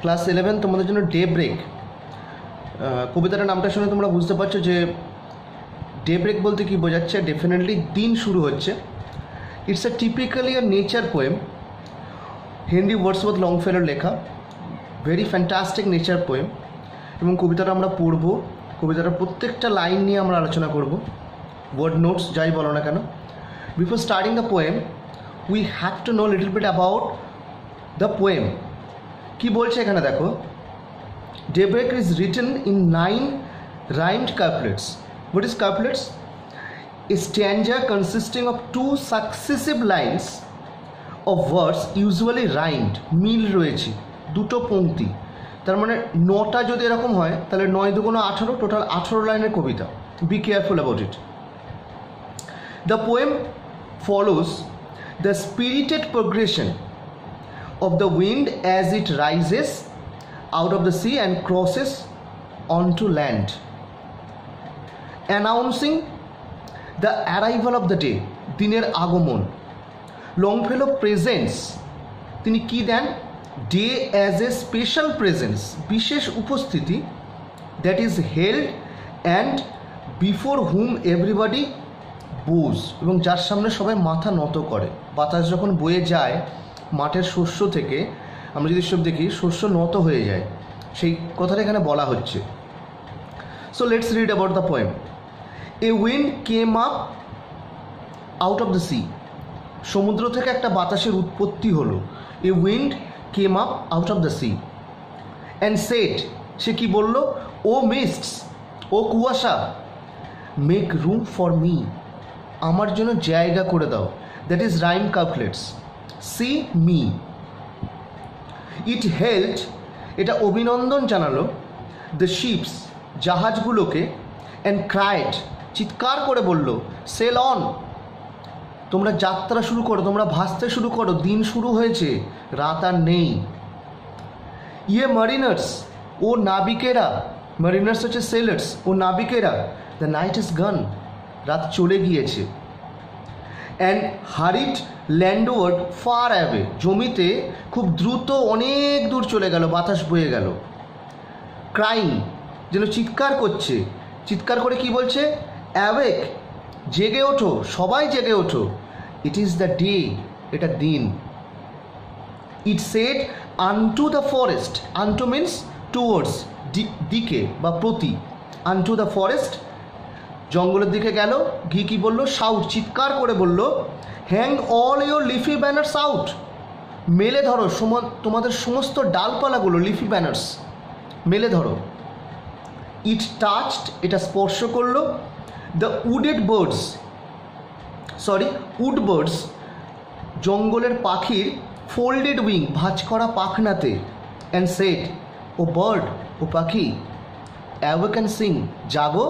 Class 11 তোমাদের জন্য day break. কবিতাটার নামটা শুনে তোমরা বুঝতে পারছো যে ডে ব্রেক বলতে কী বোঝাচ্ছে। ডেফিনেটলি দিন শুরু হচ্ছে। It's a typically a nature poem, Henry Wordsworth লংফেলোর লেখা, ভেরি ফ্যান্টাস্টিক নেচার পোয়েম। এবং কবিতাটা আমরা পড়বো, কবিতাটার প্রত্যেকটা লাইন নিয়ে আমরা আলোচনা করব, ওয়ার্ড নোটস যাই বলো না কেন। Before starting the poem we have to know little bit about the poem. কী বলছে এখানে দেখো, Daybreak is written in 9 rhymed couplets. What is couplets? A stanza consisting of 2 successive lines of words usually rhymed. মিল রয়েছে, দুটো পংক্তি, তার মানে 9টা যদি এরকম হয় তাহলে 9 দুগুণ 18, টোটাল 18 লাইনের কবিতা। Be careful about it. The poem follows the spirited progression of the wind as it rises out of the sea and crosses onto land, announcing the arrival of the day, দিনের আগমন। লংফেলো presents, তিনি কি দেন? Day as a special presence, বিশেষ উপস্থিতি, that is held and before whom everybody bows, এবং যার সামনে সবাই মাথা নত করে। বাতাস যখন বয়ে যায় মাঠের শস্য থেকে, আমরা যদি সব দেখি শস্য নত হয়ে যায়, সেই কথাটা এখানে বলা হচ্ছে। So let's read about the poem. A wind came up out of the sea, সমুদ্র থেকে একটা বাতাসের উৎপত্তি হলো। A wind came up out of the sea and said, সে কি বলল? ও মিস্টস, ও কুয়াশা, মেক রুম ফর মি, আমার জন্য জায়গা করে দাও। That is rhyme couplets. See me. It held, এটা অভিনন্দন জানালো, দ্য শিপস, জাহাজগুলোকে, অ্যান্ড ক্রাইড, চিৎকার করে বলল, সেল অন, তোমরা যাত্রা শুরু করো, তোমরা ভাসতে শুরু করো, দিন শুরু হয়েছে, রাত আর নেই। ইয়ে মারিনার্স, ও নাবিকেরা, মারিনার্স হচ্ছে সেলার্স, ও নাবিকেরা, দ্য নাইট ইজ গান, রাত চলে গিয়েছে। And hurried landward far away, জমিতে খুব দ্রুত অনেক দূর চলে গেল, বাতাস বয়ে গেল। ক্রাইং, যেন চিৎকার করছে, চিৎকার করে কি বলছে? অ্যাওয়েক, জেগে ওঠো, সবাই জেগে ওঠো। ইট ইজ দ্য ডে, এটা দিন। ইট shed আনটু the forest, আনটু means towards, দিকে বা প্রতি, আনটু দ্য ফরেস্ট, জঙ্গলের দিকে গেল, গিয়ে কি বললো? শাউট, চিৎকার করে বলল, hang all your leafy banners out, মেলে ধরো তোমাদের সমস্ত ডালপালাগুলো, লিফি ব্যানার্স, মেলে ধরো। ইট টাচড, এটা স্পর্শ করলো, the wooded birds, would birds, জঙ্গলের পাখির, ফোল্ডেড উইং, ভাঁজ করা পাখনাতে, অ্যান্ড সেড, ও বার্ড, ও পাখি, অ্যাওয়েক অ্যান্ড সিং, জাগো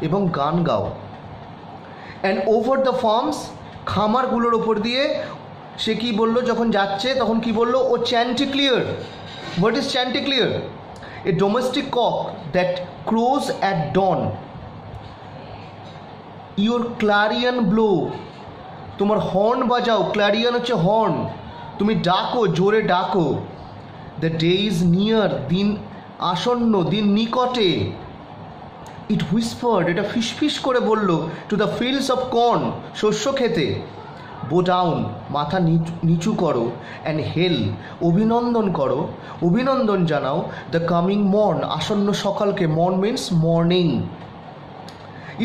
এবং গান গাও। অ্যান্ড ওভার দ্য ফার্মস, খামারগুলোর ওপর দিয়ে সে কি বললো? যখন যাচ্ছে তখন কি বললো? O chanticleer. What is chanticleer? A domestic cock that crows at dawn, your clarion blow, তোমার হর্ন বাজাও, ক্লারিয়ন হচ্ছে হর্ন, তুমি ডাকো, জোরে ডাকো। দ্য ডে ইজ নিয়ার, দিন আসন্ন, দিন নিকটে। ইট হুইসপার্ড, এটা ফিসফিস করে বলল, to the fields of corn, শস্য খেতে, বো ডাউন, মাথা নিচু করো, অ্যান্ড হেল, অভিনন্দন করো, অভিনন্দন জানাও, দ্য কামিং মর্ন, আসন্ন সকালকে, morn means morning.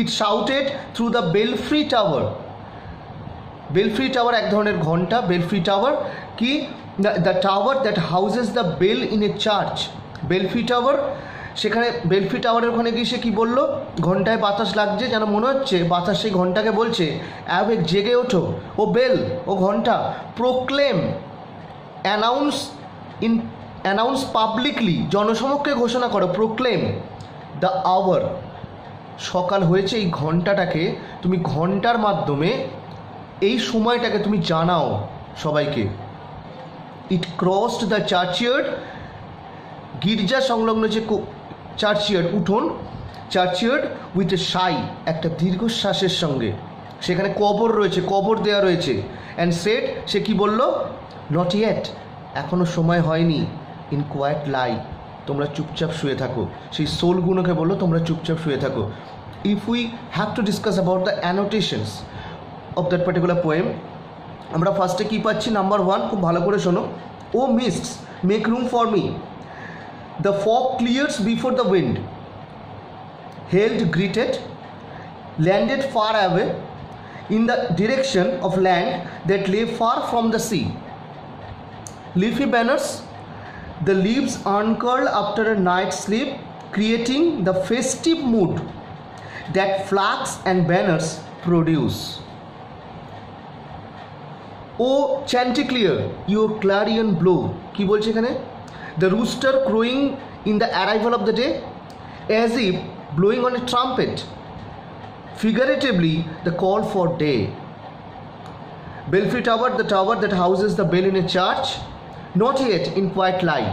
It shouted through the belfry tower, belfry tower এক ধরনের ঘন্টা, বেলফ্রি টাওয়ার কি? The tower that houses the bell in a church, belfry tower, সেখানে বেলফ্রি টাওয়ারের ওখানে গিয়ে সে কী বললো? ঘন্টায় বাতাস লাগছে, যেন মনে হচ্ছে বাতাস সেই ঘন্টাকে বলছে, অ্যাওয়েক, জেগে ওঠো, ও বেল, ও ঘন্টা, প্রোক্লেম, অ্যানাউন্স পাবলিকলি, জনসমক্ষে ঘোষণা করো, প্রোক্লেম, দ্য আওয়ার, সকাল হয়েছে, এই ঘন্টাটাকে তুমি, ঘন্টার মাধ্যমে এই সময়টাকে তুমি জানাও সবাইকে। ইট ক্রসড দ্য চার্চইয়ার্ড, গির্জা সংলগ্ন যে চার্চইয়ার্ড, উঠোন, চার্চইয়ার্ড উইথ এ সাই, একটা দীর্ঘশ্বাসের সঙ্গে, সেখানে কবর রয়েছে, কবর দেওয়া রয়েছে। অ্যান্ড সেড, সে কি বলল? নট ইয়েট, এখনো সময় হয়নি, ইন কোয়াইট লাই, তোমরা চুপচাপ শুয়ে থাকো। সেই সোলগুলোকে বললো তোমরা চুপচাপ শুয়ে থাকো। If we have to discuss about the annotations of that particular poem, আমরা ফার্স্টে কী পাচ্ছি? নাম্বার 1, খুব ভালো করে শোনো। O mists make room for me, the fog clears before the wind, held greeted, landed far away in the direction of land that lay far from the sea. Leafy banners, the leaves uncurl after a night's sleep, creating the festive mood that flags and banners produce. O chanticleer, your clarion blow. কি বলছে এখানে? The rooster crowing in the arrival of the day, as if blowing on a trumpet, figuratively the call for day. Belfry Tower, the tower that houses the bell in a church, not yet in quiet lie.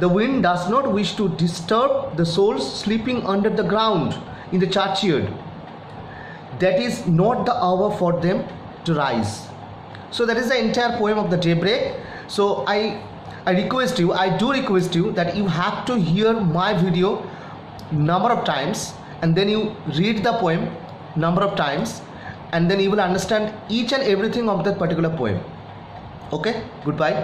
The wind does not wish to disturb the souls sleeping under the ground in the churchyard. That is not the hour for them to rise. So that is the entire poem of the Daybreak. So I do request you that you have to hear my video number of times, and then you read the poem number of times, and then you will understand each and everything of that particular poem. Okay, goodbye.